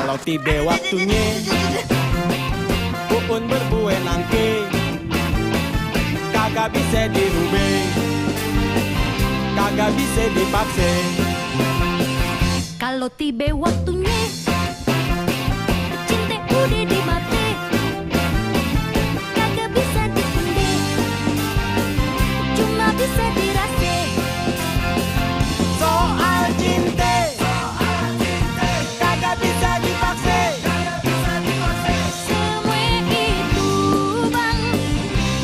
Kalau tiba waktunya Uun berbuat nangke, kagak bisa dirubah, kagak bisa dipaksa. Kalau tiba waktunya cinta udah di mati, kagak bisa dipendek, cuma bisa dirasa. Soal cinta kagak bisa dipaksa. Semua itu bang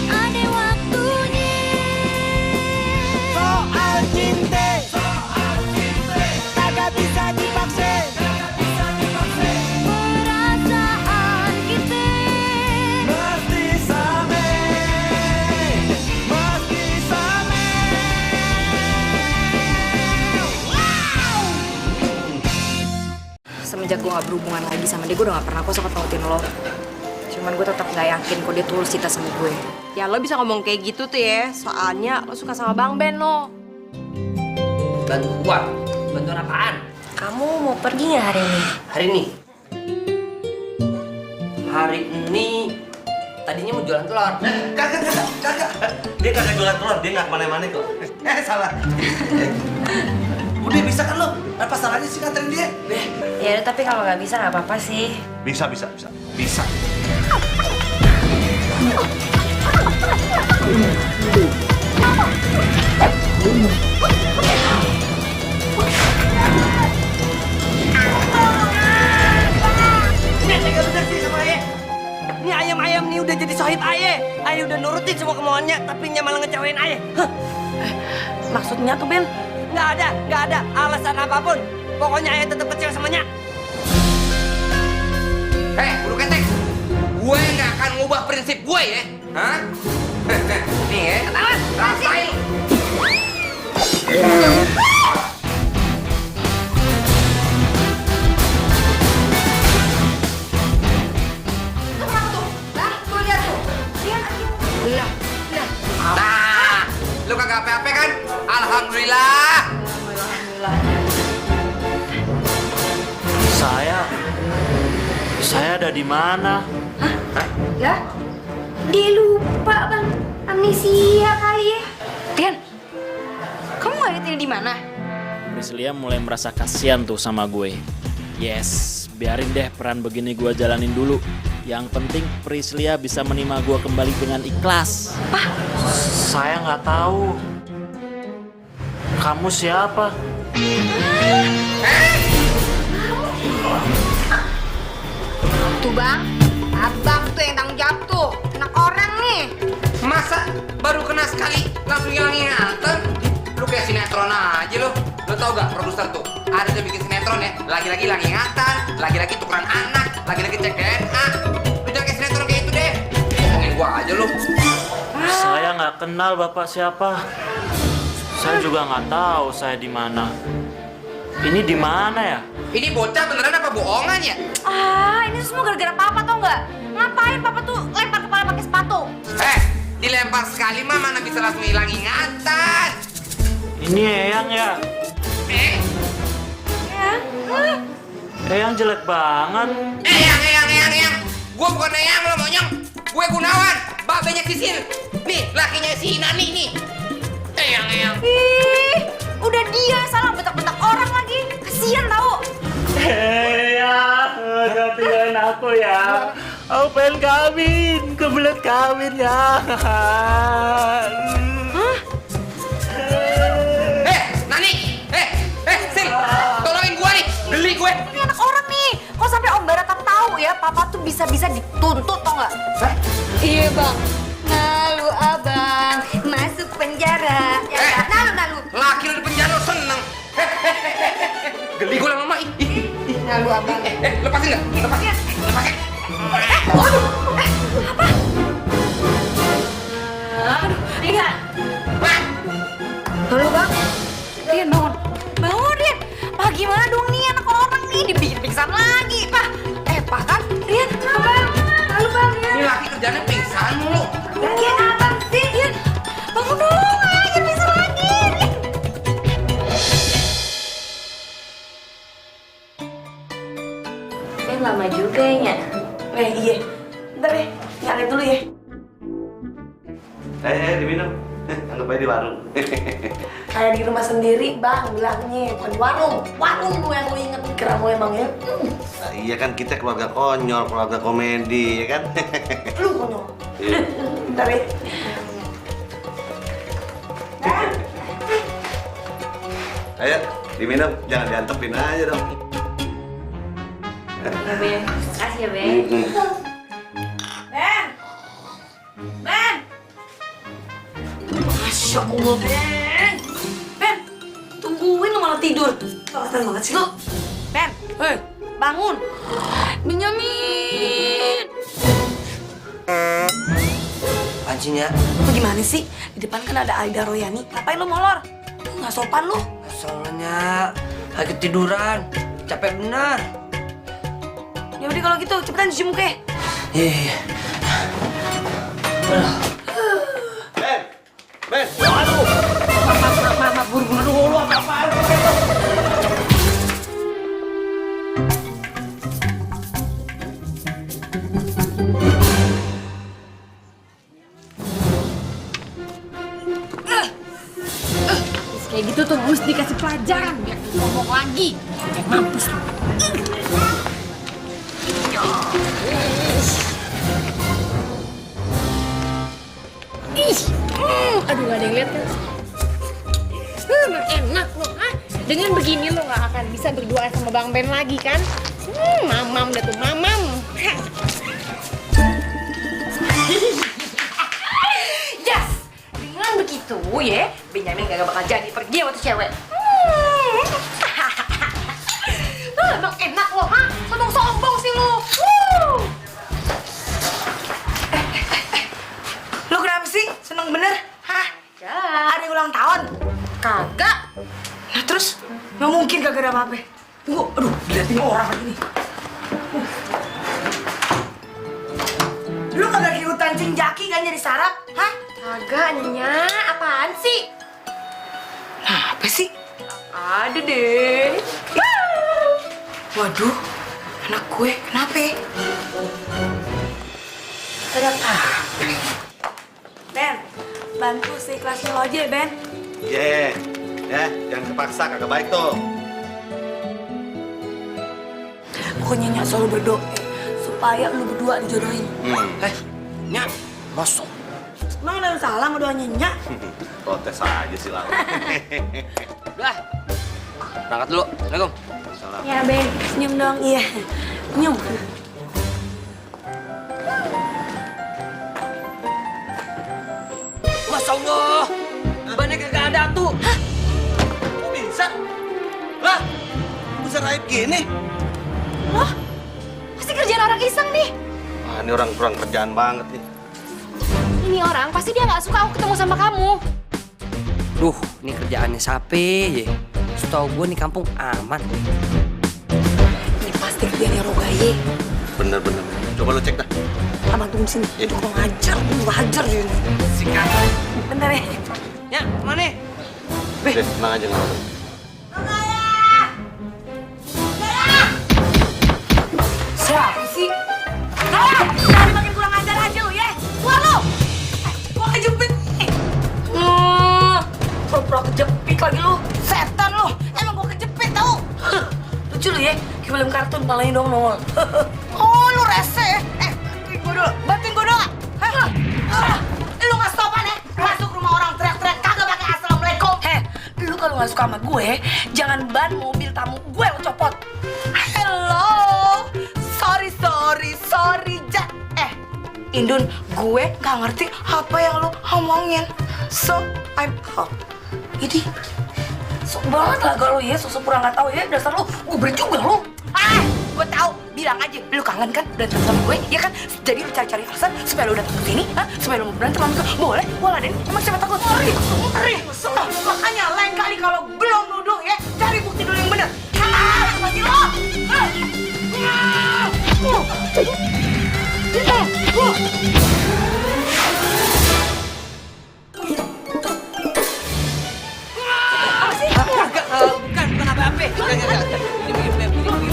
ada waktunya. Soal cinta kagak bisa dipaksa. Perasaan kita Mesti sama, mesti sama. Semenjak gue gak berhubungan lagi sama dia, gue udah gak pernah kok suka tautin lo. Cuman gue tetap gak yakin kok dia tulus cinta sama gue. Ya lo bisa ngomong kayak gitu tuh ya, soalnya lo suka sama Bang Ben lo. Bantuan? Bantuan apaan? Kamu mau pergi nggak hari ini? Hari ini? Hari ini tadinya mau jualan telur. Kagak. Dia kagak jualan telur, dia nggak kemana-mana kok. Salah. Udah bisa kan lo? Apa salahnya sih nganterin dia? Ya udah, tapi kalau nggak bisa nggak apa-apa sih. Bisa. Ini tega bener sih sama Ayah. Ini ayam-ayam nih udah jadi sohib Ayah. Ayah udah nurutin semua kemauannya, tapi nya malah ngecewain Ayah. Maksudnya tuh Ben? Nggak ada alasan apapun. Pokoknya Ayah tetap kecewa sama Nya. Hei, buru ketek. Gue nggak akan ngubah prinsip gue ya. Hah? Nih ya. Rasain. Nah, lu kagak apa-apa kan? Alhamdulillah. Saya ada di mana? Lah, dia lupa bang, amnesia kali ya. Rian, kamu gak lihat ini di mana? Priscilia mulai merasa kasihan tuh sama gue. Yes, biarin deh peran begini gue jalanin dulu. Yang penting Priscilia bisa menerima gue kembali dengan ikhlas. Saya nggak tahu. Kamu siapa? Tuh bang, abang tuh yang tanggung jawab tuh, anak orang nih. Masa baru kena sekali langsung hilang ingatan? Lu kayak sinetron aja lu. Lu tau gak produser tuh? Ada yang bikin sinetron ya. Lagi-lagi hilang ingatan, lagi-lagi tukeran anak, lagi-lagi cek DNA. Lu jangan kayak sinetron kayak itu deh. Ngomongin gua aja lu. Saya nggak kenal bapak siapa. Saya juga nggak tahu saya di mana. Ini di mana ya? Ini bocah beneran apa bohongan ya? Ini semua gara-gara papa tau nggak? Ngapain papa tuh lempar kepala pakai sepatu? Dilempar sekali mah mana bisa langsung hilang ingatan. Ini Eyang ya? Eyang jelek banget. Eyang. Gua bukan Eyang lo monyong. Gue Gunawan, babenya Sisil. Nih, lakinya si Nani nih. Eyang. Ih, udah dia yang salah bentak-bentak orang lagi. Kasian tau. Eyang, jangan tinggalin aku ya. Aku pengen kawin, kebelet kawin ya. Nani. Sil. Tolongin gua nih. Geli gue. Ini anak orang nih. Kok sampai Om Barata tahu ya, papa tuh bisa-bisa dituntut tau nggak? Iya bang, malu abang, masuk penjara. Nalu. Laki lu di penjara lu seneng. Geli gue lama-lama. Nalu abang. Lepasin nggak? Lepasin. Rian. Halo bang. Rian bangun. Bangun Rian. Pak gimana dong nih anak orang nih dibikin pingsan lagi. Pak. Pak kan? Rian. Bang. Halo bang. Ini laki kerjanya pingsan mulu. Lagian abang sih. Rian. Bangun dong. Jangan pingsan lagi. Iya. Bentar deh, nyalain dulu ya. Diminum. Anggap aja di warung. Kayak di rumah sendiri, Bang, bilangnya. Bukan di warung. Warung lu yang lu inget. Kira mau emang ya? Nah, iya kan kita keluarga konyol, keluarga komedi, ya kan? Lu konyol. Iya. Bentar ya. Ayo, diminum. Jangan diantepin aja dong. Ya, Ben. Makasih ya, Ben. Ben! Ben! Masya Allah, Ben! Ben! Tungguin lu malah tidur. Kelihatan banget sih lu. Ben! Hei, bangun! Benyamin! Pancinya Lu gimana sih? Di depan kan ada Aida Royani. Ngapain lu molor? Nggak sopan lu. soalnya lagi tiduran, capek benar. Ya udah kalau gitu, cepetan cuci muka. Iya. Ben! Maaf, buru-buru dulu apa-apaan. Kayak gitu tuh mesti dikasih pelajaran biar ngomong lagi. Kayak mampus lu. Aduh gak ada yang lihat kan? Enak lo, ah. Dengan begini lo gak akan bisa berdua sama Bang Ben lagi kan? Mamam dah tuh, mamam. Yes! Dengan begitu ya, Benyamin gak bakal jadi pergi sama tuh cewek. Emang enak lo, ha? Sombong-sombong sih lo. Lu kenapa sih? Seneng bener? Hah? Hari ulang tahun? Kagak. Nah terus? Nggak mungkin kagak ada apa-apa. Tunggu, aduh, diliatin orang lagi nih. Lu kagak kiutan cingjaki kan jadi sarap? Hah? Kagak, Nya. Apaan sih? Nah, apa sih? Ada deh. Waduh, anak gue kenapa? Kenapa? Ben, bantu seikhlasnya lo aja ya, Ben. Iya. Ya, jangan kepaksa, kagak baik tuh. Pokoknya Nyak selalu berdoa supaya lu berdua dijodohin. Nyak, masuk. Emang ada yang salah sama doanya Nyak? Protes aja sih lah. Udah. Berangkat dulu. Assalamualaikum. Salam. Ya, Ben. Senyum dong, iya. Senyum. Masya Allah. Banyak kagak ada tuh. Kok bisa? Lah, bisa raib gini? Loh, pasti kerjaan orang iseng nih. Wah, ini orang kurang kerjaan banget nih. Ini orang pasti dia nggak suka aku ketemu sama kamu. Duh, ini kerjaannya sapi ya. Setahu gue nih kampung aman. Ini pasti kerjanya Rogaye. Bener-bener. Coba lu cek dah. Abang tunggu sini. Itu kurang ajar, hajar ya. Sikat. Bentar ya. Nyak, mana? Deh, tenang aja nggak apa-apa. Siapa sih? Jangan makin kurang ajar aja lu ya. Keluar lu. Gua kejepit. Pura-pura kejepit lagi lu. Setan lu. Emang gua kejepit tau. Lucu lu ya. Kayak film kartun palanya dong nongol. Oh lu rese. Bantuin gua dulu. Bantuin gua dong. Hah? Lu nggak sopan ya? Masuk rumah orang teriak-teriak kagak pakai assalamualaikum. Lu kalau nggak suka sama gue, jangan ban mobil tamu gue lu copot. Hello. Sorry, Jack. Indun, gue gak ngerti apa yang lu omongin. So, I'm out. Ini, sok banget lah kalau ya, sosok pura nggak tahu ya, dasar lu, gue juga lu. Gue tahu, bilang aja, lu kangen kan berantem sama gue, ya kan? Jadi lu cari-cari alasan supaya lu datang ke sini, supaya lu mau berantem sama gue. Boleh, Den. Emang siapa takut? Ngeri. Makanya lain kali kalau belum nuduh ya, cari bukti dulu yang bener. Lagi lo. Bukan apa-apa. Enggak.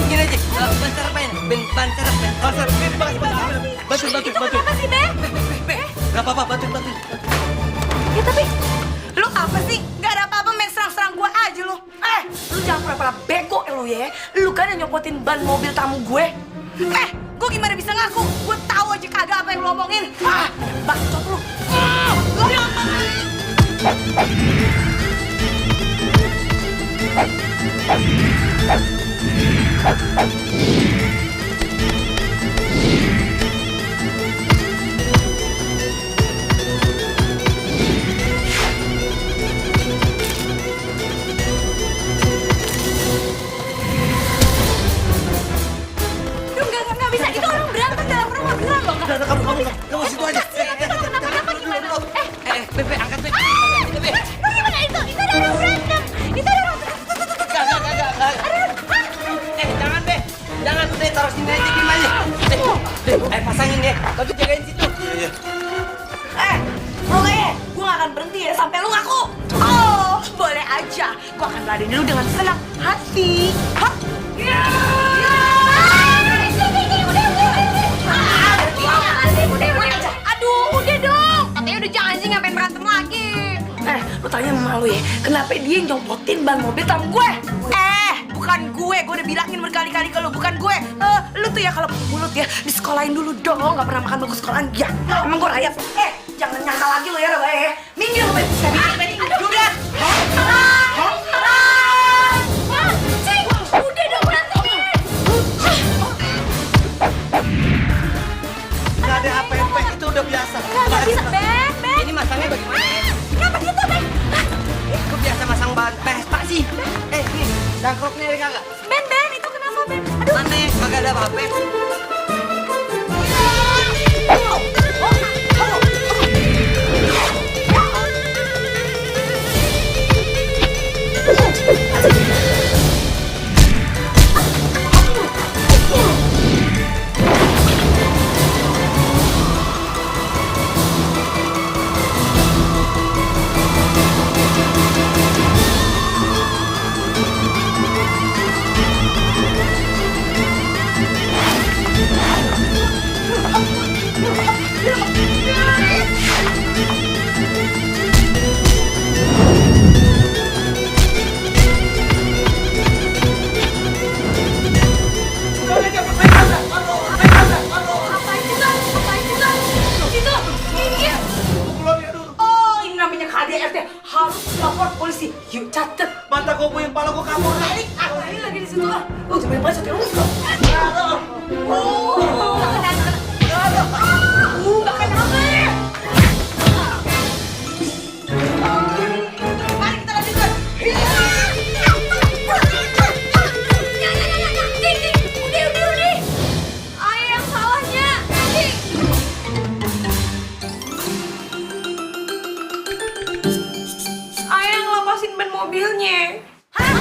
Begini aja. Bancar apa ya? Bancar apa? Bantuin. Apa sih, Be? Gak apa-apa, bantuin. Ya tapi, lu apa sih? Gak ada apa-apa main serang-serang gue aja lu. Lu jangan pura-pura bego lu ya. Lu kan yang nyopotin ban mobil tamu gue. Gue gimana bisa ngaku? Gue tahu aja kagak apa yang lu omongin. Bacot lu. Nggak bisa, itu orang berantem dalam rumah beneran loh. Udah, kamu situ aja. Bebe, angkat Bebe. Gimana itu? Itu ada orang berantem. Itu ada orang Enggak. Jangan Be. Jangan udah taruh sini aja diem aja. Pasangin deh. Tapi jagain situ. Iya. Pokoknya gue gak akan berhenti ya sampai lu ngaku. Oh, boleh aja. Gue akan berani lu dengan senang hati. Hah? Aduh, udah dong. Katanya udah jangan sih ngapain berantem lagi. Lu tanya sama lu ya, kenapa dia nyompotin ban mobil tamu gue? Bukan gue udah bilangin berkali-kali ke lu, bukan gue. Lu tuh ya kalau mulut ya, disekolahin dulu dong, gak pernah makan bagus sekolahan. Ya, emang gue rayap. Jangan nyangka lagi lu ya, Raba ya. Minggir lu, Beni. Judat. Cing, udah dong berantemin. Gak ada apa-apa, itu udah biasa. Gak bisa, Ben. Ini masangnya bagaimana? Kenapa gitu, Ben? Kok biasa masang ban Vespa sih? Nih, dangkroknya ada kagak? Ben, itu kenapa, Ben? Aduh. Mana? Kagak ada apa-apa. Harus lapor polisi. Yuk catet. Mata gue punya kepala gue kabur. Ini lagi di situ lah. Coba yang bacot ya lu. Mari kita lanjutkan. Udah. Ayah yang salahnya. Ayah yang ngelepasin ban mobilnya. Hah?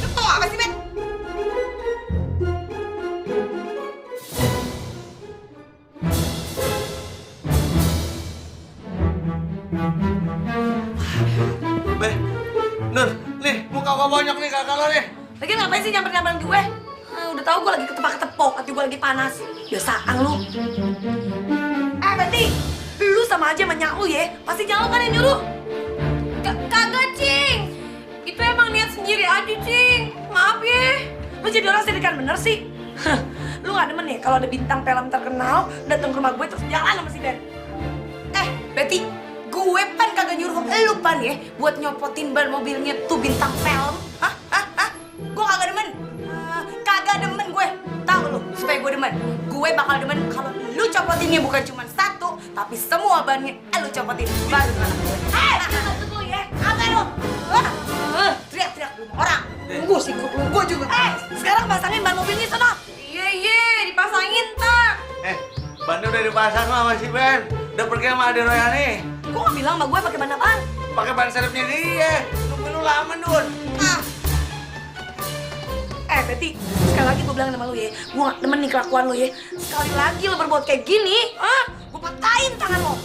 Lu tau apa sih, Ben? Be, Nur, nih muka gue banyak nih kakak lo nih. Lagi ngapain sih nyamper-nyamperin gue? Udah tahu gue lagi ketepak-ketepok, hati gue lagi panas. Biasaan lu. Berarti lu sama aja sama nyak lu ya? Pasti nyak lu kan yang nyuruh? Kagak, Cing. Itu emang niat sendiri aja, Cing. Maaf ya. Lu jadi orang sedikan bener sih. Lu gak demen ya kalau ada bintang film terkenal datang ke rumah gue terus jalan sama si Ben? Betty, gue pan kagak nyuruh lu pan ya buat nyopotin ban mobilnya tuh bintang film. Hah? Gue kagak demen. Kagak demen gue. Tahu lu, supaya gue demen. Gue bakal demen kalau lu copotinnya bukan cuma satu, tapi semua bannya lu copotin. Baru anak gue. Maksud lu ya? Apa lu? Teriak-teriak di rumah orang. Tunggu sih, gue juga. Sekarang pasangin ban mobilnya sana. Iya, dipasangin tak. Bannya udah dipasang sama si Ben. Udah pergi sama Ade Royani. Gue gak bilang sama gue pakai ban apaan? Pakai ban serepnya dia. Nungguin lu lama, Dun. Betty, sekali lagi gue bilang sama lu ya, gue gak demen nih kelakuan lu ya. Sekali lagi lu berbuat kayak gini, gue patahin tangan lo.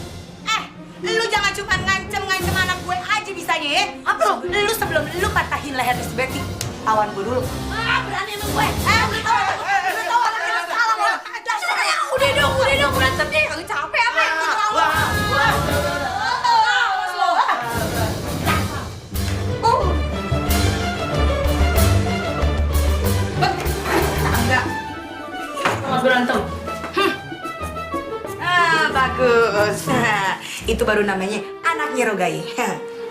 lu jangan cuma ngancem anak gue aja bisanya ya. Apa lu sebelum lu patahin leher si Betty, lawan gue dulu. Berani lu gue. Lu tau anaknya salah lo. Udah dong, berantem deh. Kagak capek apa yang gue berantem. Bagus. Itu baru namanya anaknya Rogai.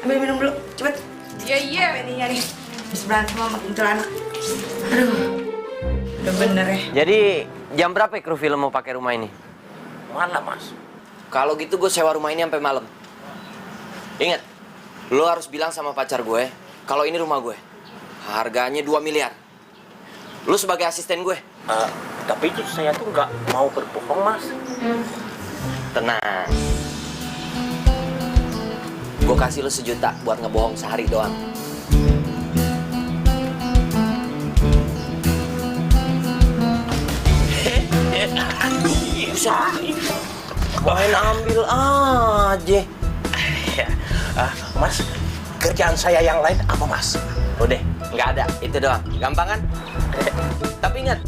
Ambil minum dulu, cepet. Iya. Ini nih. Habis berantem sama kuntilanak. Aduh. Udah bener ya. Jadi jam berapa ya kru film mau pakai rumah ini? Malam, Mas. Kalau gitu gue sewa rumah ini sampai malam. Ingat, lo harus bilang sama pacar gue kalau ini rumah gue. Harganya 2 miliar. Lo sebagai asisten gue. Tapi itu saya tuh nggak mau berbohong, Mas. Tenang. Gue kasih lo 1 juta buat ngebohong sehari doang. Bisa. Main ambil aja. Mas, kerjaan saya yang lain apa, Mas? Udah, nggak ada. Itu doang. Gampang kan? Tapi ingat,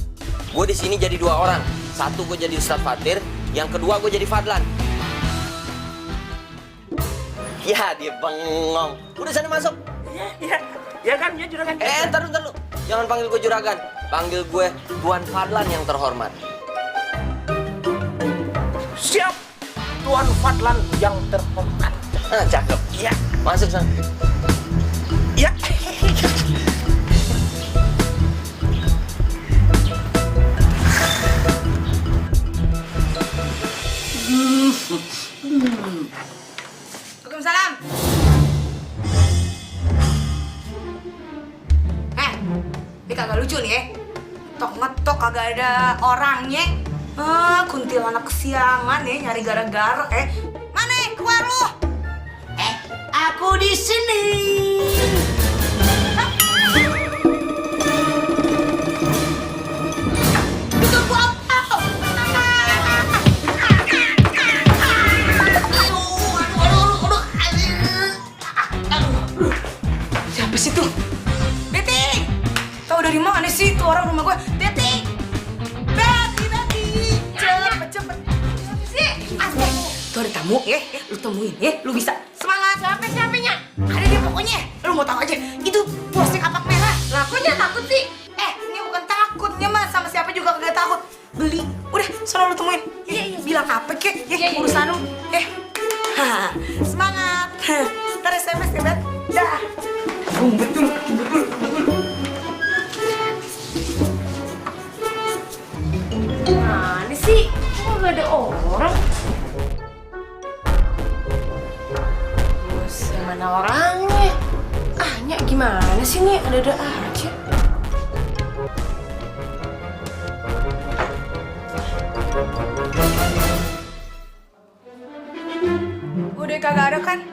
gue di sini jadi 2 orang. Satu gue jadi Ustadz Fatir, yang kedua gue jadi Fadlan. Ya, dia bengong. Udah sana masuk. Ya kan, ya juragan. Ntar lu. Jangan panggil gue juragan. Panggil gue Tuan Fadlan yang terhormat. Siap, Tuan Fadlan yang terhormat. Cakep. Ya, Masuk sana. ya. Waalaikumsalam. Ini kagak lucu nih ya. Ngetok kagak ada orangnya. Kuntilanak kesiangan ya, nyari gara-gara Mana keluar lu? Aku di sini. Itu gua apa? Siapa sih tuh? Betty! Tahu dari mana sih tuh orang rumah gue? Betty! Cepet. Siapa sih? Asli. Tuh ada tamu ya, lu temuin ya, lu bisa. Semangat. Siapanya? Ada dia pokoknya. Lu mau tahu aja, itu bosnya kapak merah. Lah, kok dia takut sih? Ini bukan takutnya mah, sama siapa juga kagak takut. Beli. Udah, sono lu temuin. Iya. Bilang apa kek? Urusan lu. Semangat. Ntar SMS ya, Bet. Dah. Betul. Mana sih? Kok gak ada orang? Bos, yang mana orangnya? Nyak gimana sih nih? Ada-ada aja. Udah kagak ada kan?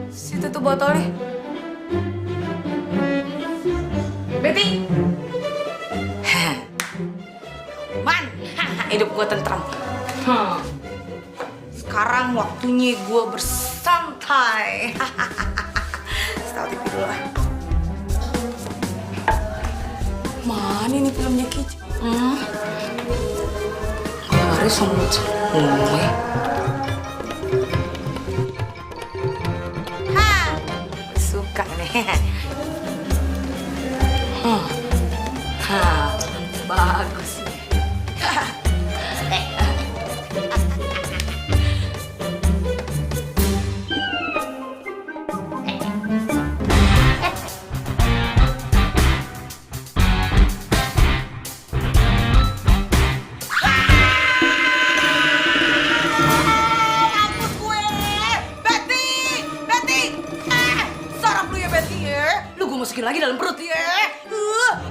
Situ tuh botolnya. Betty. Man, hidup gue tentram. Sekarang waktunya gue bersantai. Tahu TV dulu lah. Mana nih filmnya Kici? Harus sama gue. Suka nih. Bagus. Masukin lagi dalam perut ya.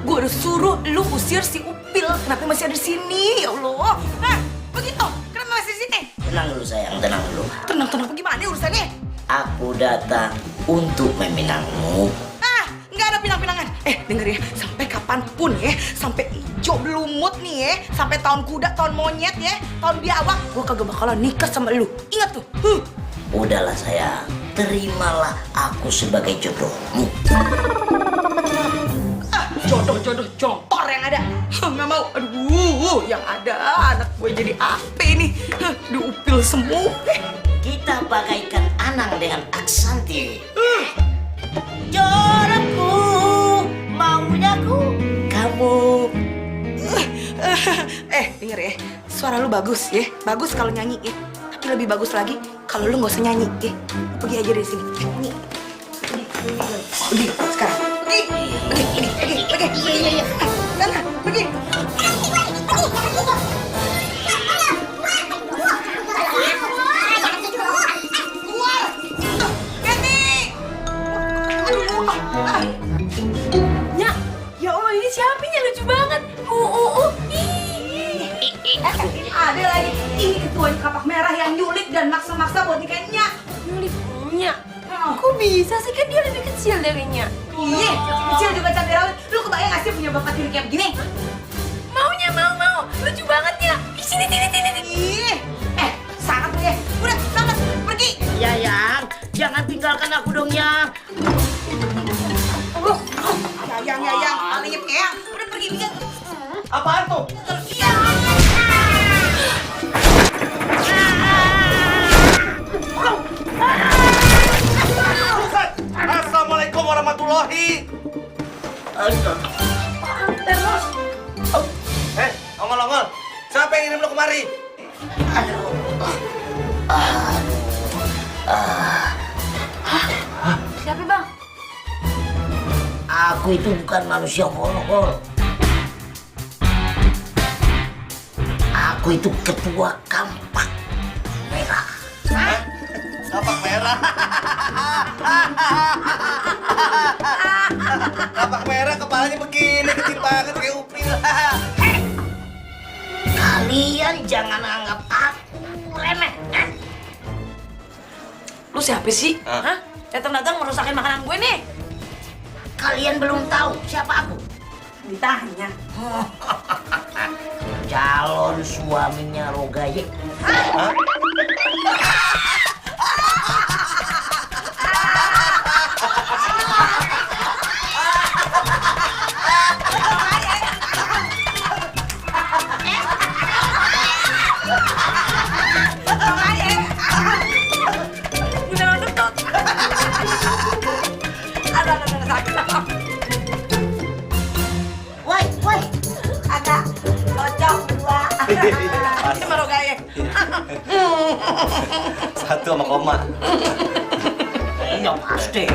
Gue udah suruh lu usir si Upil. Kenapa masih ada di sini? Ya Allah. Begitu. Kenapa masih di sini? Tenang dulu sayang, tenang dulu. Tenang bagaimana urusannya? Aku datang untuk meminangmu. Nggak ada pinang-pinangan. Denger ya, sampai kapanpun ya, sampai hijau belumut nih ya, sampai tahun kuda, tahun monyet ya, tahun biawak, gue kagak bakalan nikah sama lu. Ingat tuh. Udahlah sayang, terimalah aku sebagai jodohmu. Jodoh jompor yang ada. Nggak mau. Aduh, yang ada anak gue jadi apa ini? Diupil semua. Kita bagaikan Anang dengan Aksanti. Jodohku, maunya-ku, kamu. Denger ya, suara lu bagus ya. Bagus kalau nyanyi ya. Tapi lebih bagus lagi kalau lu nggak usah nyanyi ya. Pergi aja dari sini. Pergi sekarang. Pergi. Iya. Sana, pergi. Keluar. Kenny. Nya, ya Allah ini siapa nya lucu banget. Ada lagi. Ini ketua kapak merah yang nyulik dan maksa-maksa buat nikahinnya. Nya, kok bisa sih, kan dia lebih kecil dari Nya. Iya, kecil juga cantik rawit. Lu kebayang gak sih punya bapak tiri kayak begini? Maunya mau. Lucu banget ya. Sini. Ih, sangat lu ya. Udah, sana, pergi. Ya yang, jangan tinggalkan aku dong yang. Yang, palingnya peang. Udah pergi, bisa. Apaan tuh? Iya. Assalamualaikum warahmatullahi. Ongol. Siapa yang ngirim lo kemari? Siapa bang? Aku itu bukan manusia kolokol. Aku itu ketua kampak merah. Kapak merah. Kapak merah kepalanya begini, kecil banget kayak upil. Kalian jangan anggap aku remeh. Lu siapa sih? Hah? Datang-datang merusakin makanan gue nih. Kalian belum tahu siapa aku? Ditanya. Calon suaminya Rogaye. Woi, Ada cocok dua. Ini Marogaya. Satu sama koma. iya pasti.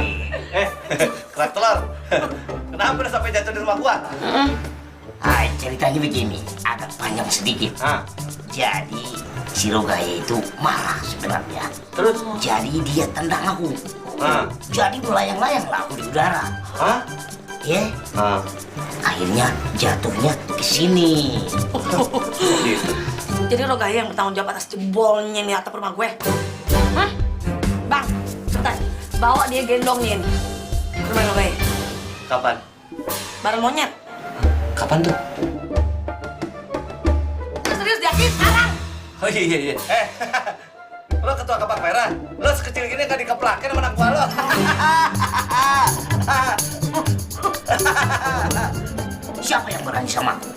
Kerak telur. Kenapa udah sampai jatuh di rumah gua? Ceritanya begini, agak panjang sedikit. Jadi si Rogaye itu marah sebenarnya. Terus? Jadi dia tendang aku. Jadi melayang-layang lah aku di udara. Ya? Akhirnya jatuhnya ke sini. Jadi Rogaya yang bertanggung jawab atas jebolnya nih atap rumah gue. Hah? Bang, bentar. Bawa dia gendongin ke rumah Rogaya. Kapan? Bareng monyet. Kapan tuh? Serius yakin sekarang? Oh iya. Lo ketua kapak merah. Lo sekecil gini gak dikeplakin sama anak gua lo. Siapa yang berani sama aku?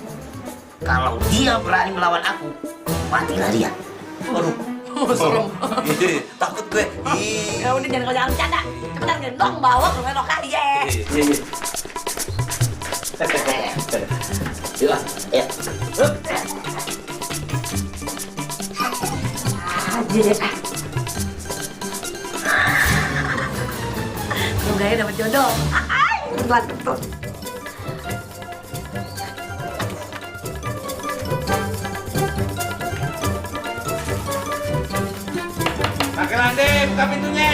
Kalau dia berani melawan aku, matilah dia. Waduh. Serem. Takut gue. Ya udah jangan bercanda. Cepetan gendong bawa ke rumah Rogaya. Yuk, ya. Rogaya dapat jodoh. Betul. Kakek Lande, buka pintunya.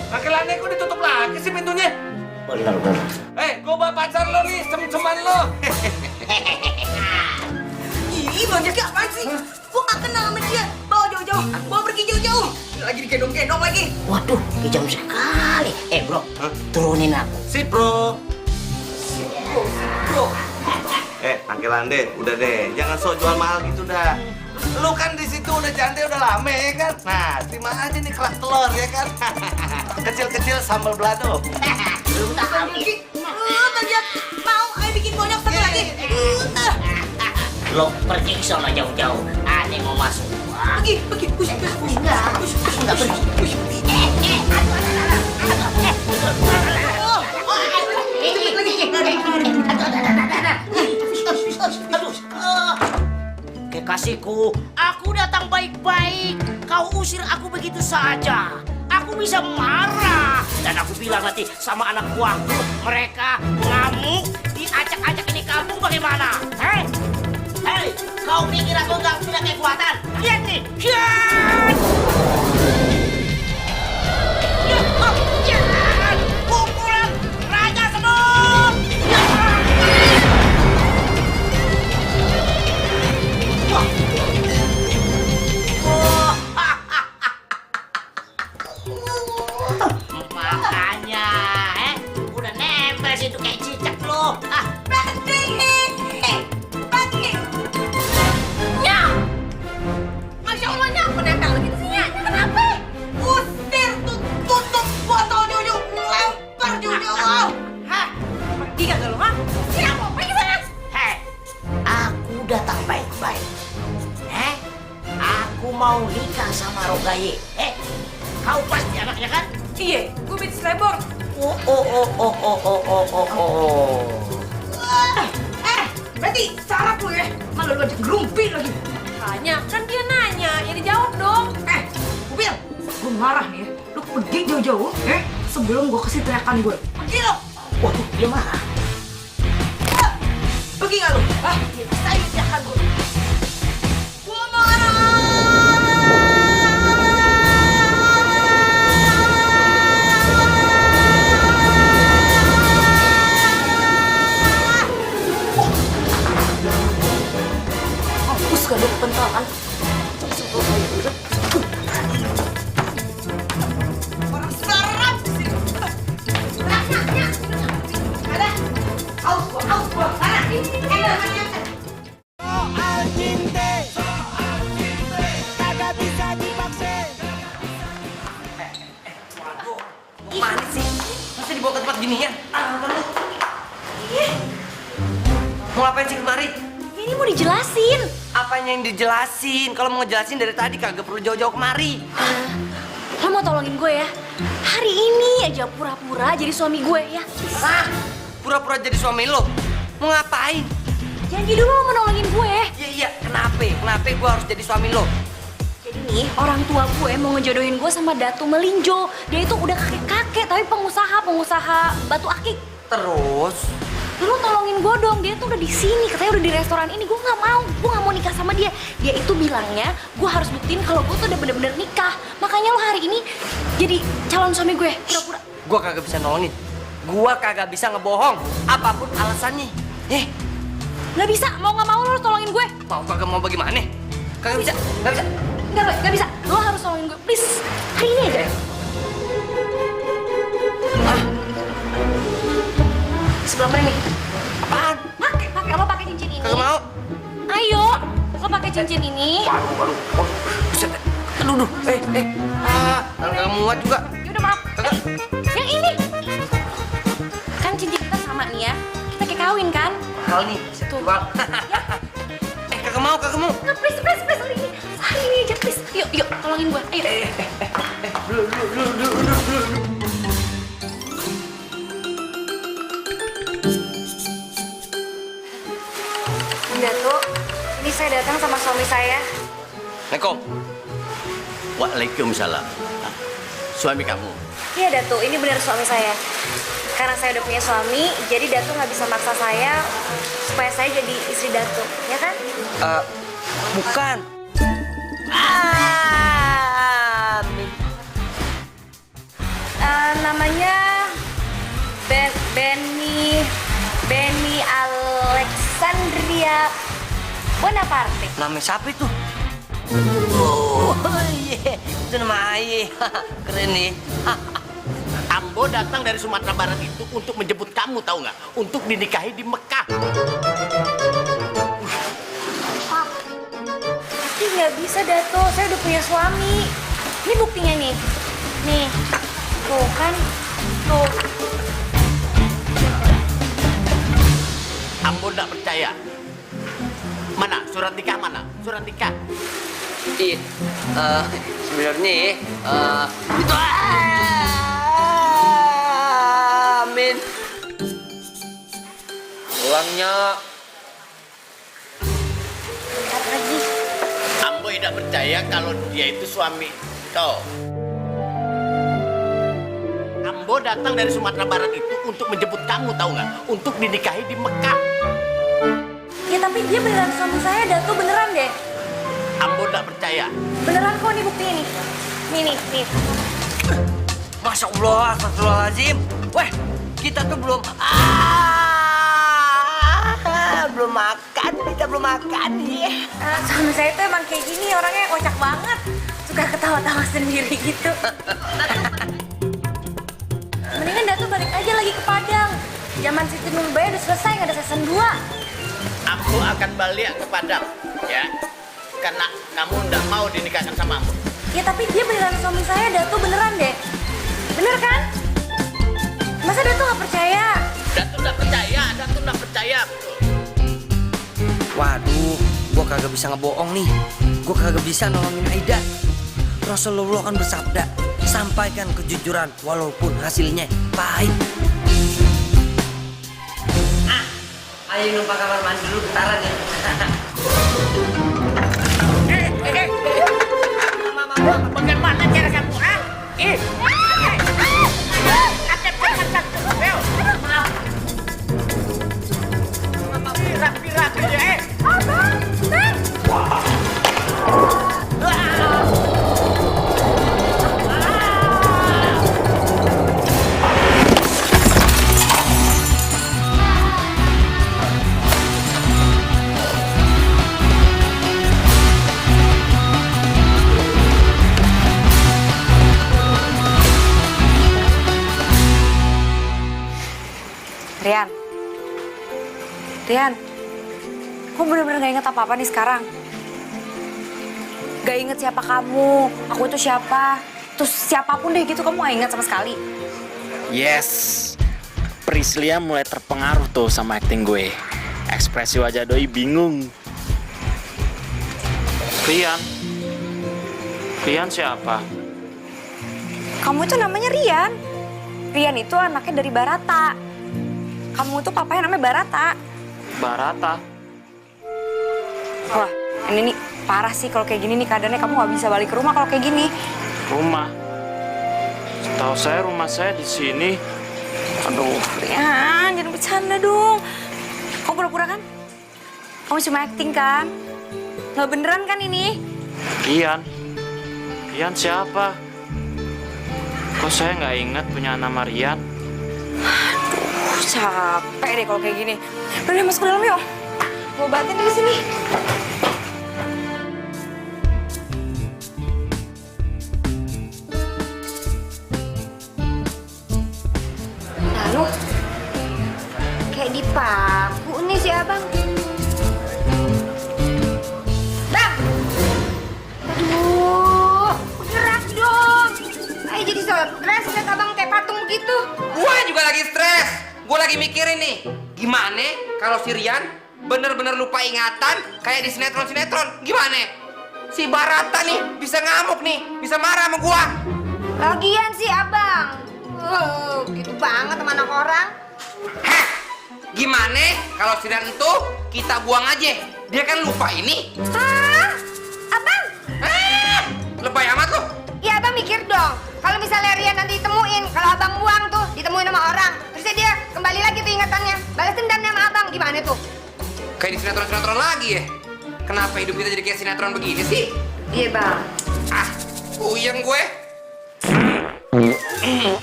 Kakek Lande, kok ditutup lagi sih pintunya? Benar. Gue bawa pacar lo nih, sem-seman lo. Ih, banyak apaan sih? Gua gak kenal sama dia. Bawa jauh-jauh, bawa pergi jauh-jauh. Lagi digendong-gendong lagi. Waduh, kejam sekali. Bro, turunin aku. Si bro. Bro. Angkel Ande, udah deh, jangan sok jual mahal gitu dah. Lu kan di situ udah cantik udah lama ya kan? Nah, terima aja nih kerak telur ya kan? Kecil-kecil sambal balado. Mau ayo bikin banyak satu lagi. Lo pergi ke sana jauh-jauh. Ada yang mau masuk. Pergi, push. Enggak pergi. Kekasihku, aku datang baik-baik. Kau usir aku begitu saja. Aku bisa marah. Dan aku bilang nanti sama anak buahku. Mereka ngamuk, diacak-acak ini kamu bagaimana? Hei, kau pikir aku nggak punya kekuatan? Lihat nih. Pukulan Raja Semut. Makanya, udah nempel situ kayak cicak lo. Berhenti. Nya. Masya Allahnya aku nempel gitu sih Nya. Kenapa? Usir tutup botol Jojo. Lempar Jojo. Hah? Pergi kagak lo, ha? Siapa? Pergi sana. Hei, aku datang baik-baik. Aku mau nikah sama Rogaye. Kau pasti anaknya kan? Iya, gue betis lebor. Berarti salah lu ya. Malah lu aja gerumpi lagi. Tanya, kan dia nanya, ya dijawab dong. Mobil, gue marah nih ya. Lu pergi jauh-jauh, sebelum gue kasih teriakan gue. Pergi lo. Waduh, dia marah. Pergi nggak lu? Saya teriakan gue. Gue marah. Hapus gak lu kepentolan? Orang serap di sini. Ada. Aus gua. Mana? Soal cinta kagak bisa dipaksa. Mana sih? Masa dibawa ke tempat ginian? Mau ngapain sih kemari? Ini mau dijelasin. Apanya yang dijelasin? Kalau mau ngejelasin dari tadi kagak perlu jauh-jauh kemari. Lo mau tolongin gue ya? Hari ini aja pura-pura jadi suami gue ya. Hah? Pura-pura jadi suami lo? Mau ngapain? Janji dulu lo mau nolongin gue. Iya, kenapa? Kenapa gue harus jadi suami lo? Jadi nih, orang tua gue mau ngejodohin gue sama Datu Melinjo. Dia itu udah kakek-kakek, tapi pengusaha batu akik. Terus? Lu tolongin gue dong, dia tuh udah di sini, katanya udah di restoran ini. Gue nggak mau nikah sama dia. Dia itu bilangnya gue harus buktiin kalau gue tuh udah bener-bener nikah. Makanya lo hari ini jadi calon suami gue, pura-pura. Gue kagak bisa nolongin. Gue kagak bisa ngebohong, apapun alasannya. Nggak bisa, mau nggak mau lo tolongin gue. Mau kagak mau bagaimana? Kagak bisa. Nggak bisa. Lo harus tolongin gue, please. Hari ini aja. Sebelah mana nih? Apaan? Pakai lo pakai cincin ini. Kagak mau. Ayo, lo pakai cincin ini. Waduh. Buset. Aduh. Kagak muat juga. Yaudah maaf. Kagak. Yang ini. Kan cincin kita sama nih ya. Kita kayak kawin kan? Mahal nih. Tuh. Jual. Kagak mau. Nggak, please. Hari ini aja, please. Yuk, tolongin gue. Ayo. Datu, ini saya datang sama suami saya. Assalamualaikum. Waalaikumsalam. Suami kamu? Iya Datu, ini benar suami saya. Karena saya udah punya suami, jadi Datu nggak bisa maksa saya supaya saya jadi istri Datu, ya kan? Bukan. Namanya Benny Alexandria Bonaparte. Namanya siapa itu? Itu nama ayah. Keren nih. Ambo datang dari Sumatera Barat itu untuk menjemput kamu, tahu nggak? Untuk dinikahi di Mekah. nggak bisa Dato, saya udah punya suami. Ini buktinya nih. Nih, tuh kan, tuh. Ambo nggak percaya. Mana surat nikah mana? Surat nikah. Iya, sebenarnya itu Amin. Uangnya Ambo tidak percaya kalau dia itu suami kau. Ambo datang dari Sumatera Barat itu untuk menjemput kamu, tahu nggak? Untuk dinikahi di Mekah. Ya tapi dia beneran suami saya, Dato, beneran deh. Ambo tidak percaya. Beneran kok, nih buktinya nih. Nih. Masya Allah, astagfirullahaladzim. Weh, kita tuh belum makan ya. Suami saya tuh emang kayak gini, orangnya kocak banget. Suka ketawa-tawa sendiri gitu. Mendingan Dato balik aja lagi ke Padang. Zaman Siti Nurbaya udah selesai, nggak ada season 2. Ambo akan balik ke Padang, ya. Karena kamu tidak mau dinikahkan sama Ambo. Ya tapi dia beneran suami saya, Dato, beneran deh. Bener kan? Masa Dato nggak percaya? Dato tidak percaya, Dato tidak percaya. Waduh, gua kagak bisa ngebohong nih. Gua kagak bisa nolongin Aida. Rasulullah kan bersabda, sampaikan kejujuran walaupun hasilnya pahit. Ayo numpang kamar mandi dulu bentaran ya. Bagaimana cara kamu, Rapi-rapi ya, Rian, kok bener-bener gak inget apa-apa nih sekarang? Gak inget siapa kamu, aku itu siapa, terus siapapun deh gitu kamu gak inget sama sekali. Yes, Prislia mulai terpengaruh tuh sama acting gue. Ekspresi wajah doi bingung. Rian siapa? Kamu itu namanya Rian. Rian itu anaknya dari Barata. Kamu tuh papanya namanya Barata. Barata. Wah, ini nih parah sih kalau kayak gini nih keadaannya, kamu nggak bisa balik ke rumah kalau kayak gini. Rumah. Setahu saya rumah saya di sini. Aduh. Rian, jangan bercanda dong. Kamu pura-pura kan? Kamu cuma acting kan? Nggak beneran kan ini? Rian siapa? Kok saya nggak ingat punya nama Rian? Aduh, capek deh kalau kayak gini. Udah masuk ke dalam yuk. Gue obatin di sini. Lalu kayak dipaku nih si abang. Bang! Aduh, gerak dong. Ayo jadi stres, lihat abang kayak patung begitu. Gua juga lagi stres. Gua lagi mikirin nih, gimana kalau si Rian bener-bener lupa ingatan kayak di sinetron-sinetron. Gimana? Si Barata nih bisa ngamuk nih, bisa marah sama gua. Lagian sih abang. Gitu banget sama anak orang. Heh, gimana kalau si Rian itu kita buang aja? Dia kan lupa ini. Hah? Abang? Lebay amat lo. Ya abang mikir dong. Kalau misalnya Rian nanti ditemuin, kalau abang buang tuh, ditemuin sama orang, terusnya dia kembali lagi tuh ingatannya, balas dendam sama abang, gimana tuh? Kayak di sinetron-sinetron lagi ya? Kenapa hidup kita jadi kayak sinetron begini sih? Iya bang. Puyeng gue.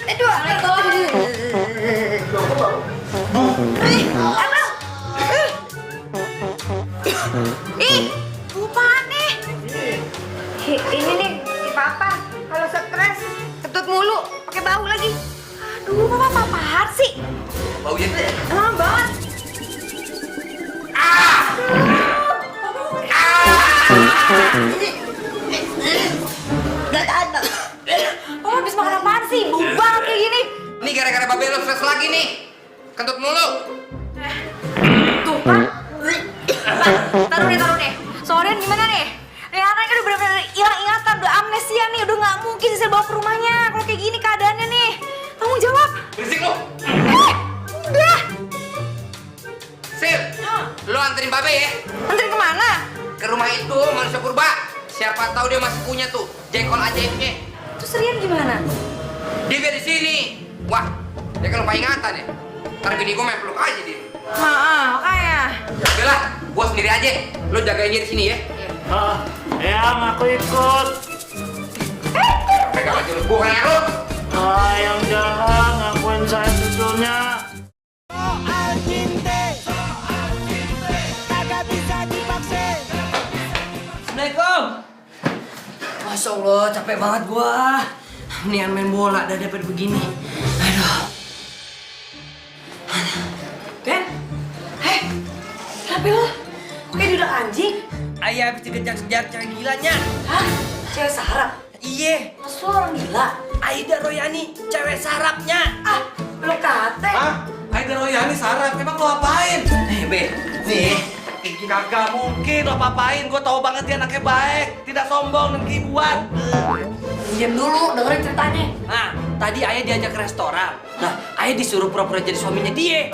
Aduh, abang. Ih, lupaan nih. Ini nih, si papa kalau stres ketut mulu, pakai bau lagi. Aduh, papa apaan sih? Baunya tuh ya? Lama banget. Ah! Nih gara-gara babe lo stres lagi nih. Kentut mulu. Tuh kan? Taruh deh. Soalnya gimana nih? Nih anak udah bener-bener hilang ingatan, udah amnesia nih, udah nggak mungkin sih bawa ke rumahnya. Kalau kayak gini keadaannya nih, tanggung jawab. Berisik lo. Udah. Sil, lo anterin babe ya. Anterin kemana? Ke rumah itu manusia purba. Siapa tahu dia masih punya tuh jengkol ajaibnya. Terus Rian gimana? Dia biar di sini. Wah, dia kan lupa ingatan ya. Ntar bini gue main peluk aja dia. Makanya. Udah lah, gue sendiri aja. Lo jagain dia di sini ya. Yang aku ikut. Pegang aja lo, bukan lo. Yang jangan ngakuin saya judulnya. Soal cinta kagak bisa dipaksa. Assalamualaikum. Masya Allah, capek banget gua. Mendingan main bola daripada begini. Aduh. Ben? Hei, kenapa lo? Kok kayak dudak anjing? Ayah habis dikejar-kejar cewek gilanya. Hah? Cewek sarap? Iya. Mas lo orang gila? Aida Royani, cewek sarapnya. Ah, lo kate. Hah? Aida Royani sarap, emang lo apain? Be, nih. Kagak mungkin lo apa-apain, gue tau banget dia anaknya baik. Tidak sombong dan kibuan. Diam dulu, dengerin ceritanya. Nah, tadi Ayah diajak ke restoran. Nah, Ayah disuruh pura-pura jadi suaminya dia.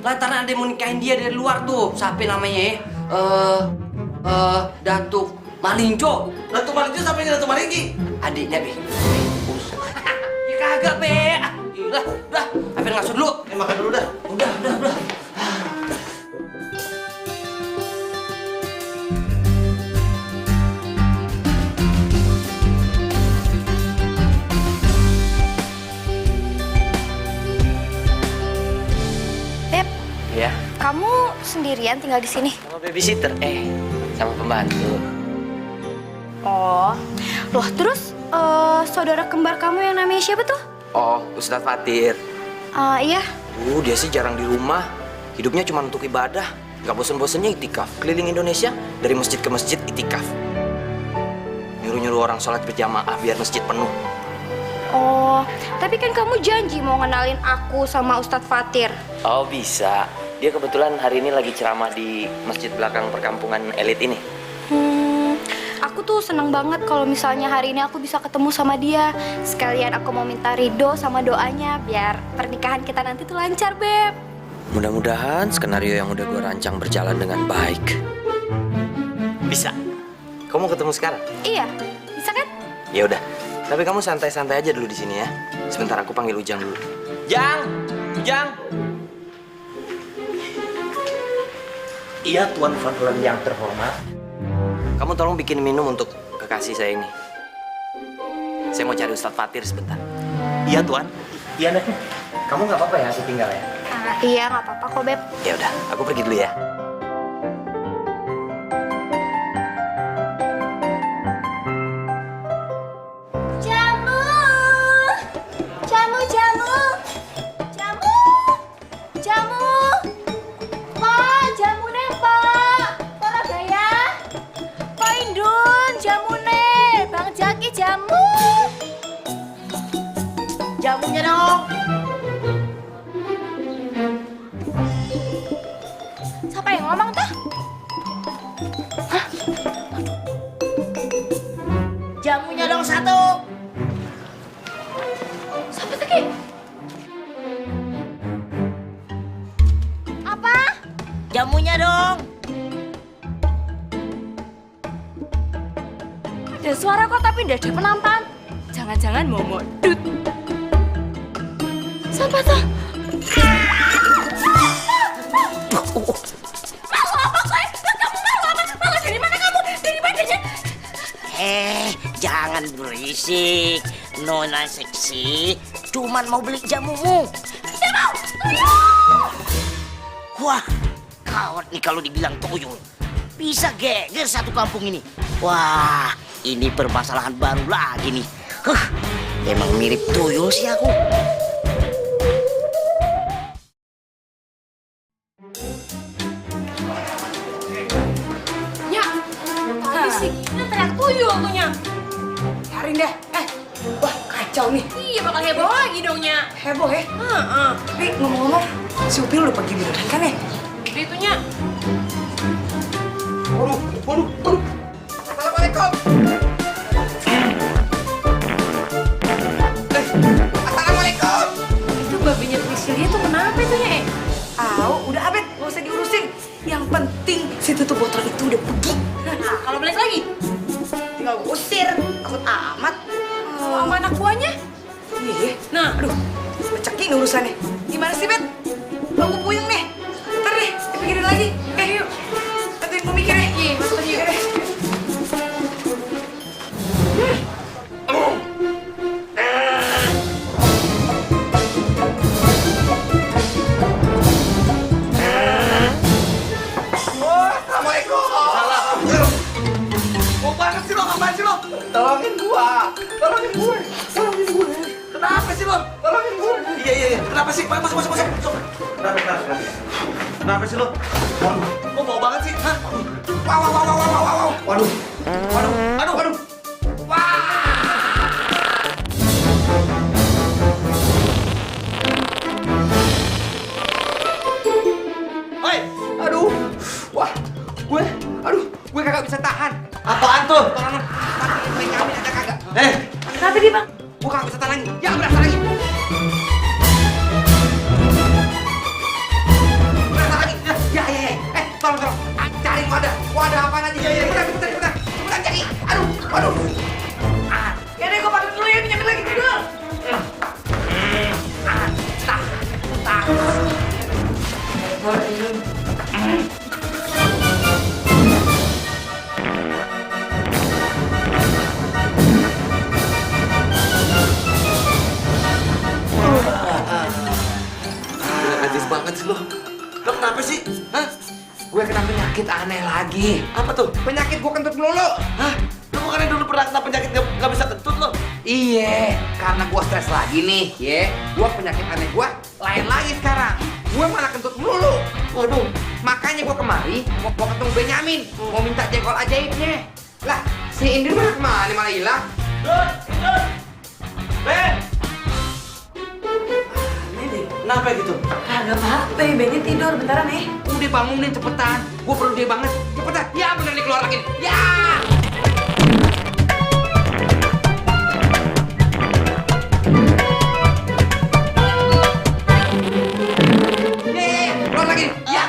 Lantaran ada yang mau nikahin dia dari luar tuh. Siapa namanya ya? Datuk Malinjo. Datuk Malinjo siapa yang Datuk Malingi? Adiknya, Be. Ya kagak, Be. Udah. Apa ngasut dulu? Makan dulu dah. Udah. Beb, Ya, kamu sendirian tinggal di sini? sama babysitter. Sama pembantu. Oh, loh terus saudara kembar kamu yang namanya siapa tuh? Oh, Ustadz Fatir. Iya. Dia sih jarang di rumah. Hidupnya cuma untuk ibadah. Gak bosen-bosennya itikaf. Keliling Indonesia, dari masjid ke masjid itikaf. Nyuruh-nyuruh orang sholat berjamaah biar masjid penuh. Oh, tapi kan kamu janji mau ngenalin aku sama Ustadz Fatir. Oh, bisa. Dia kebetulan hari ini lagi ceramah di masjid belakang perkampungan elit ini. Aku tuh seneng banget kalau misalnya hari ini aku bisa ketemu sama dia. Sekalian aku mau minta ridho sama doanya biar pernikahan kita nanti tuh lancar, Beb. Mudah-mudahan skenario yang udah gue rancang berjalan dengan baik. Bisa. Kamu ketemu sekarang? Iya, bisa kan? Ya udah. Tapi kamu santai-santai aja dulu di sini ya. Sebentar aku panggil Ujang dulu. Ujang. Iya, Tuan Fadlan yang terhormat. Kamu tolong bikin minum untuk kekasih saya ini. Saya mau cari Ustadz Fatir sebentar. Iya, Tuan. Iya, Nek. Kamu nggak apa-apa ya, aku tinggal ya? Iya, nggak apa-apa kok, Beb. Ya udah, aku pergi dulu ya. Jamunya dong. Siapa yang ngomong tuh? Jamunya dong satu. Siapa tuh, Ki? Apa? Jamunya dong. Ada suara kok tapi nggak ada penampan. Jangan-jangan mau modut. Siapa tuh? Malu apa saya? Kamu malu apa? Malu dari mana kamu? Dari badannya? Jangan berisik. Nona seksi cuman mau beli jamumu. Tidak mau. Wah, kawat nih kalau dibilang tuyul. Bisa geger satu kampung ini. Wah, ini permasalahan baru lagi nih. Emang mirip tuyul sih aku. Sih, ini teriak tuyul tuhnya. Biarin deh. Wah, kacau nih. Iya, bakal heboh lagi dongnya. Heboh ya? Tapi ngomong-ngomong, si Upil udah pergi beneran kan ya? Jadi itunya. Waduh. Assalamualaikum. Assalamualaikum. Itu babinya Priscilia tuh kenapa itunya? Udah Abed, gak usah diurusin. Yang penting si tutup botol itu udah pergi. Nah, kalau balik lagi, Tinggal gue usir, takut amat. sama anak buahnya. Iya. Nah, Aduh, pecekin urusannya. Gimana sih, Bet? Gue puyeng nih. Ntar deh, dipikirin lagi. Yuk. Bantuin gue mikir ya. iya, masuk aja yuk. Assalamualaikum. Mau banget sih lo, ngapain sih lo? Tolongin gue. Kenapa sih lo? Tolongin gue. Iya. Kenapa sih? Masuk. Kenapa sih lo? Waduh, kok bau banget sih? Hah? Wow. Waduh. Oi, aduh. Wah, gue kagak bisa tahan. Apaan tuh? Tolong, tapi kami ada kagak. Kenapa dia, Bang? Gue kagak bisa tahan lagi. Ya, berasa lagi. Berasa lagi. Ya. Tolong. Cari wadah apa aja. Cepetan cari. Waduh. Ya deh, gue pamit dulu ya, pinjamin lagi tidur. Najis banget sih lo. Lo kenapa sih? Hah? Gue kena penyakit aneh lagi. Apa tuh? Penyakit gue kentut melulu. Hah? Lo bukannya dulu pernah kena penyakit gak bisa kentut lo? Iya, karena gue stres lagi nih, ya. Gue penyakit aneh gue lain lagi sekarang. Gue malah kentut melulu. Waduh. Makanya gue kemari mau ketemu Benyamin, mau minta jengkol ajaibnya. Lah, si Indri mana kemana malah hilang? Ben! Ini deh, kenapa gitu? Kagak apa-apa, Bennya tidur bentaran nih. Udah bangunin cepetan, gue perlu dia banget. Cepetan, ya bener dikeluar lagi. Ya! Keluar lagi. Ya.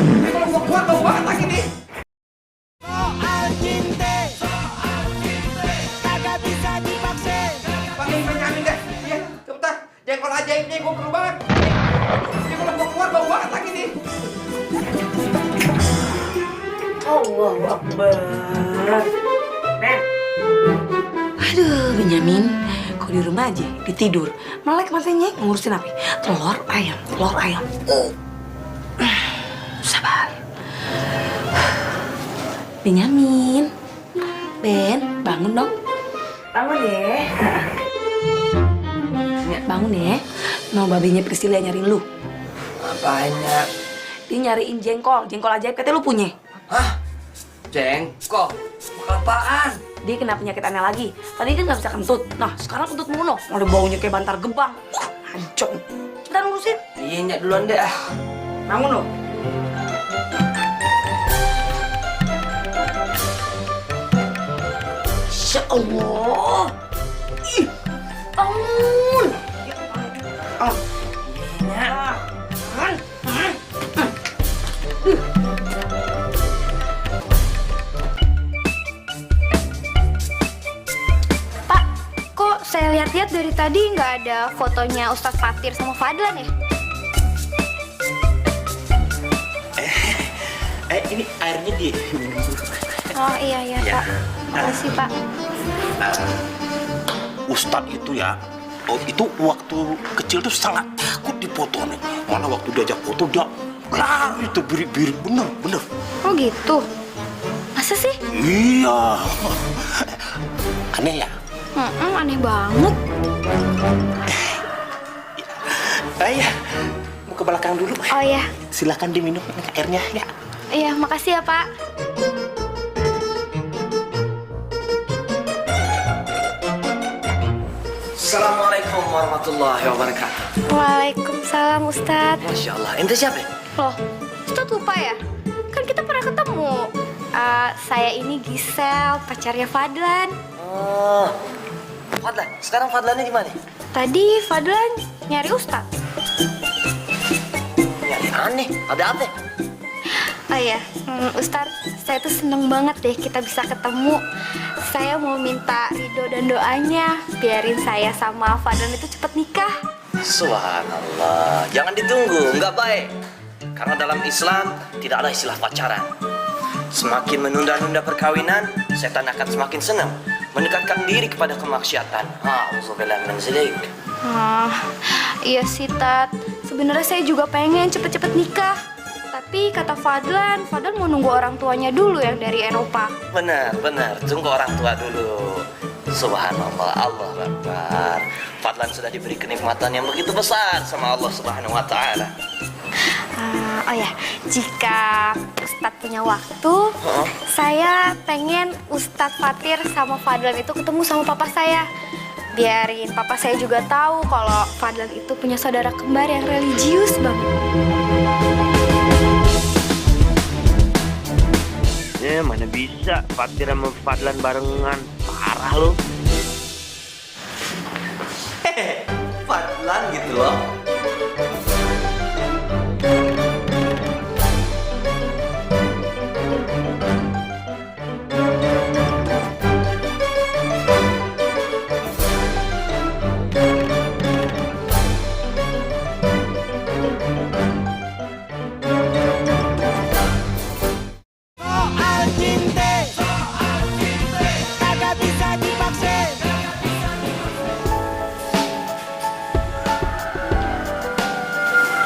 Ini kalau gue kuat bau banget lagi nih. Soal cinta kagak bisa dipaksa. Panggil Benyamin deh. Iya, cepetan. Jengkol ajaibnya gue perlu banget. Ini kalau gue kuat bau banget lagi nih. Allahu Akbar. Aduh, Benyamin. Kok di rumah aja, ditidur. Melek matanya ngurusin apa? Telur ayam. Sabar. Benyamin. Ben, bangun dong. Bangun ya. Bangun ya. Mau babinya Priscilia nyariin lu. Apanya? Dia nyariin jengkol ajaib katanya lu punya. Hah? Jengkol? Apaan? Dia kena penyakit aneh lagi. Tadi kan nggak bisa kentut. Nah, sekarang kentut mulu. Ada baunya kayak bantar gebang. Wah, hancur. Cepetan ngurusin. Iya, nyak duluan deh. Bangun lo. Insya Allah. Ih, bangun. Pak, kok saya lihat-lihat dari tadi nggak ada fotonya Ustadz Fatir sama Fadlan ya? Ini airnya di. Oh iya Pak. Makasih Pak. Ustadz itu ya, itu waktu kecil tuh sangat takut dipoto nih. Mana waktu diajak foto dia lari tuh birik-birik bener. Oh gitu. Masa sih? Iya. Aneh ya? Aneh banget. Ya, mau ke belakang dulu. Oh ya. Silakan diminum airnya ya. Iya, makasih ya Pak. Assalamualaikum warahmatullahi wabarakatuh. Waalaikumsalam Ustadz. Masya Allah, ente siapa? Loh, Ustadz lupa ya? Kan kita pernah ketemu. Saya ini Gisel, pacarnya Fadlan. Oh, Fadlan. Sekarang Fadlannya di mana? Tadi Fadlan nyari Ustadz. Nyari aneh, ada apa? Oh iya, Ustadz, saya tuh seneng banget deh kita bisa ketemu. Saya mau minta ridho dan doanya biarin saya sama Fadlan itu cepet nikah. Subhanallah, jangan ditunggu, nggak baik. Karena dalam Islam tidak ada istilah pacaran. Semakin menunda-nunda perkawinan, setan akan semakin senang mendekatkan diri kepada kemaksiatan. A'udzubillahi min dzalik. Iya sih, Tat. Sebenarnya saya juga pengen cepet-cepet nikah. Tapi kata Fadlan mau nunggu orang tuanya dulu yang dari Eropa. Benar, tunggu orang tua dulu. Subhanallah, Allah Akbar. Fadlan sudah diberi kenikmatan yang begitu besar sama Allah Subhanahu wa Ta'ala. Oh ya, jika Ustadz punya waktu, saya pengen Ustadz Fatir sama Fadlan itu ketemu sama papa saya. Biarin papa saya juga tahu kalau Fadlan itu punya saudara kembar yang religius banget. Mana bisa Fatir sama Fadlan barengan. Parah lu. Fadlan gitu loh. Soal cinta kagak bisa dipaksa.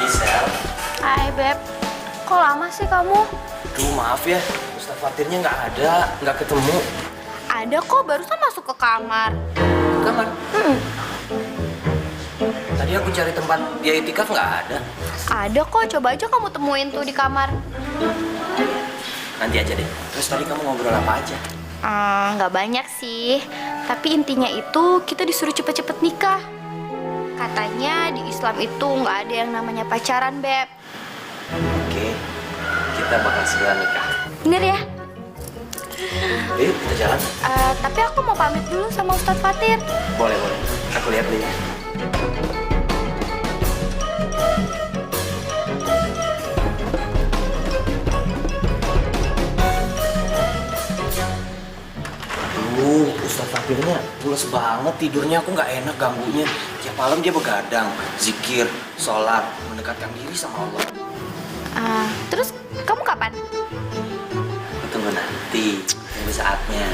Gisel. Hai Beb, kok lama sih kamu? Duh, maaf ya, Ustaz Fatirnya nggak ada, nggak ketemu. Ada kok, barusan masuk ke kamar. Ke kamar? Tadi aku cari tempat dia itikaf nggak ada. Ada kok, coba aja kamu temuin tuh di kamar. Nanti aja deh. Terus tadi kamu ngobrol apa aja? Nggak banyak sih, tapi intinya itu kita disuruh cepet-cepet nikah. Katanya di Islam itu nggak ada yang namanya pacaran, Beb. Oke, kita bakal segera nikah. Bener ya? Yuk, kita jalan. Tapi aku mau pamit dulu sama Ustadz Fatir. Boleh. Aku lihat dulu ya. Ustaz Fatirnya pules banget tidurnya, aku nggak enak ganggunya. Tiap malam dia begadang, zikir, sholat, mendekatkan diri sama Allah. Terus kamu kapan? Tunggu nanti, tunggu saatnya.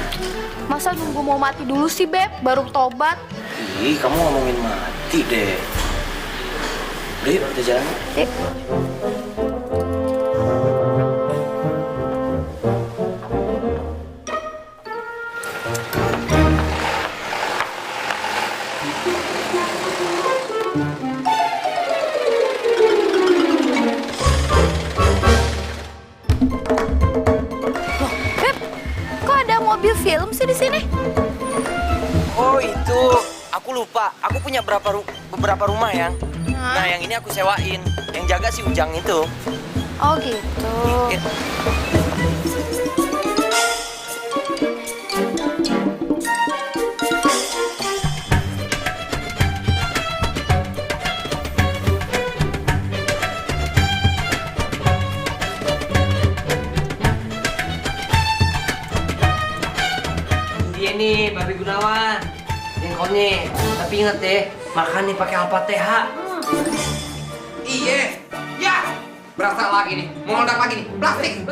Masa nunggu mau mati dulu sih, Beb? Baru tobat? Ih, kamu ngomongin mati deh. Udah yuk, kita jalan. Yuk. Mobil film sih di sini. Oh itu, aku lupa. Aku punya beberapa rumah yang. Nah yang ini aku sewain. Yang jaga si Ujang itu. Oh gitu. Nih, Babi Gunawan, jengkolnya. Tapi inget deh, makan nih pakai Al-Fatihah. Iya, ya. Berasa lagi nih, mau meledak lagi nih. Plastik.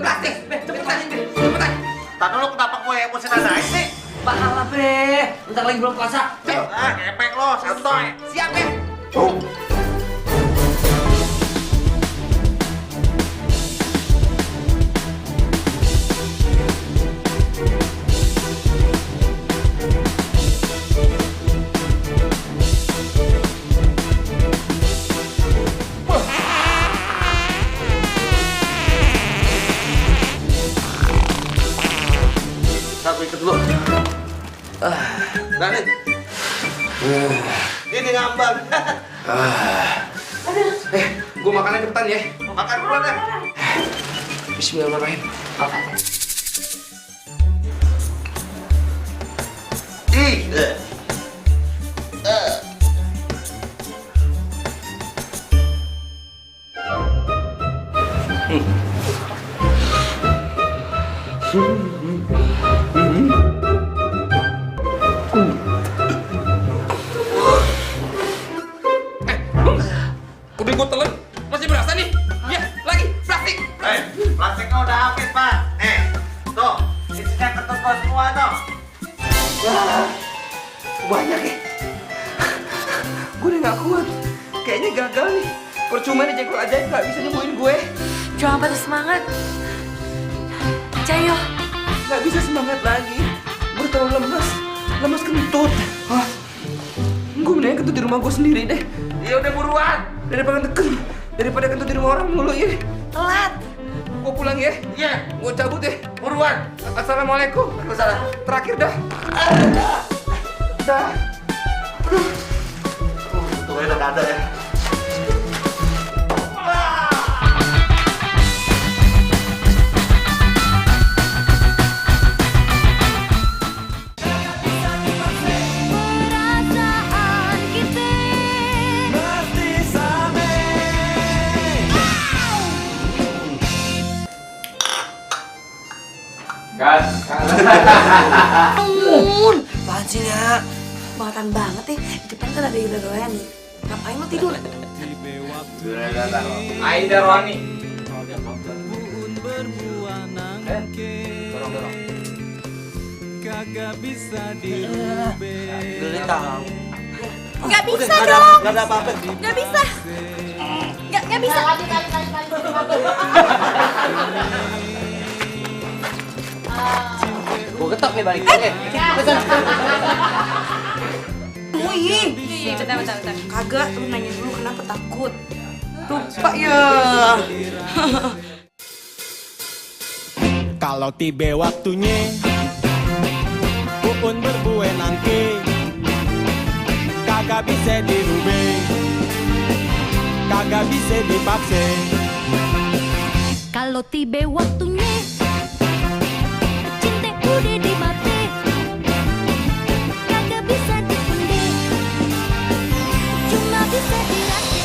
Cepetan. Tak dulu kenapa gue emosi nanain sih? Pahala, Bre. Bentar lagi belum puasa. Ngepek lo, santai. Siap ya? Aku ikut dulu. Berani? Ini ngambang. Gue makannya cepetan ya. Makan duluan deh. Bismillahirrahmanirrahim. Udah gue telan, masih berasa nih. Ya, lagi plastik. Plastiknya udah habis, Pak. Nih, tuh, isinya ketumpuk semua tuh. Wah, banyak ya. Gue udah gak kuat. Kayaknya gagal nih. Percuma nih jengkol ajaib gak bisa nyembuhin gue. Jangan patah semangat. Cayo. Gak bisa semangat lagi. Gue terlalu lemas. Lemas kentut. Hah? Gue mendingan kentut di rumah gue sendiri deh. Ya udah buruan. Daripada kentut di rumah orang mulu ya. Telat. Gue pulang ya. Iya. Gue cabut ya. Buruan. Assalamualaikum. Waalaikumsalam. Terakhir dah. Dah. Tuh, udah ada ya. Perasaan kita Mesti same. Gas. Bangun. Apaan sih, ya? Bangetan banget nih. Di depan kan ada Yuda Rohani. Ngapain lo tidur? Aida Rohani. Geli tahu. Nggak bisa Udah, dong. Nggak ada apa-apa. Nggak bisa. Nggak bisa. Gue ketok nih balik. Oke. Muin. Bentar. Kagak, lu nanya dulu kenapa takut. Lupa ya. Kalau tiba waktunya Uun berbuat nangke kagak bisa dirubah, kagak bisa dipaksa. Kalau tiba waktunya cinta udah di mati, kagak bisa dipendek, cuma bisa dirasa.